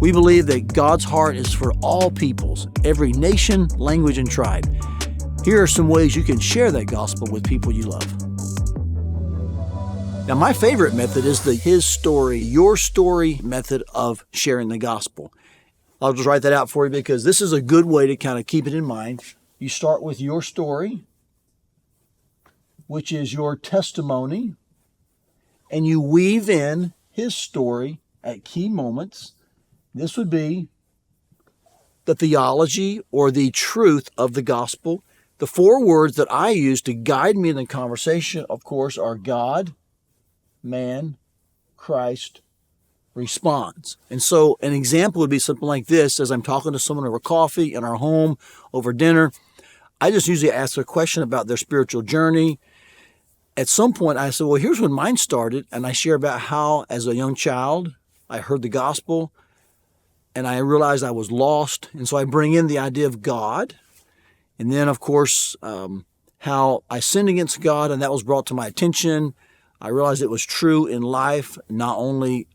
We believe that God's heart is for all peoples, every nation, language, and tribe. Here are some ways you can share that gospel with people you love. Now, my favorite method is the his story, your story method of sharing the gospel. I'll just write that out for you because this is a good way to kind of keep it in mind. You start with your story, which is your testimony, and you weave in his story at key moments. This would be the theology or the truth of the gospel. The 4 words that I use to guide me in the conversation, of course, are God, man, Christ, responds. And so an example would be something like this. As I'm talking to someone over coffee, in our home, over dinner, I just usually ask a question about their spiritual journey. At some point, I said, well, here's when mine started. And I share about how, as a young child, I heard the gospel and I realized I was lost. And so I bring in the idea of God. And then, of course, how I sinned against God, and that was brought to my attention. I realized it was true in life, not only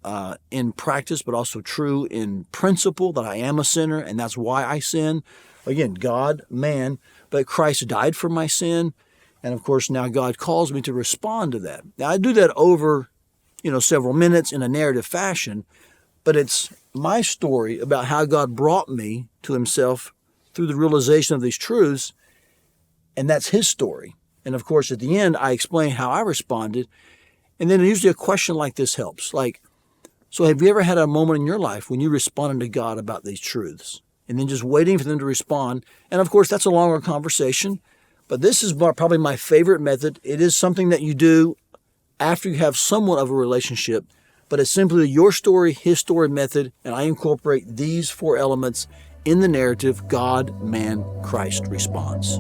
in practice, but also true in principle, that I am a sinner, and that's why I sin. Again, God, man, but Christ died for my sin. And, of course, now God calls me to respond to that. Now, I do that over, several minutes in a narrative fashion, but it's my story about how God brought me to himself through the realization of these truths, and that's his story. And of course, at the end, I explain how I responded. And then usually a question like this helps. Like, so have you ever had a moment in your life when you responded to God about these truths? And then just waiting for them to respond. And of course, that's a longer conversation. But this is probably my favorite method. It is something that you do after you have somewhat of a relationship. But it's simply your story, his story method. And I incorporate these 4 elements in the narrative: God, man, Christ responds.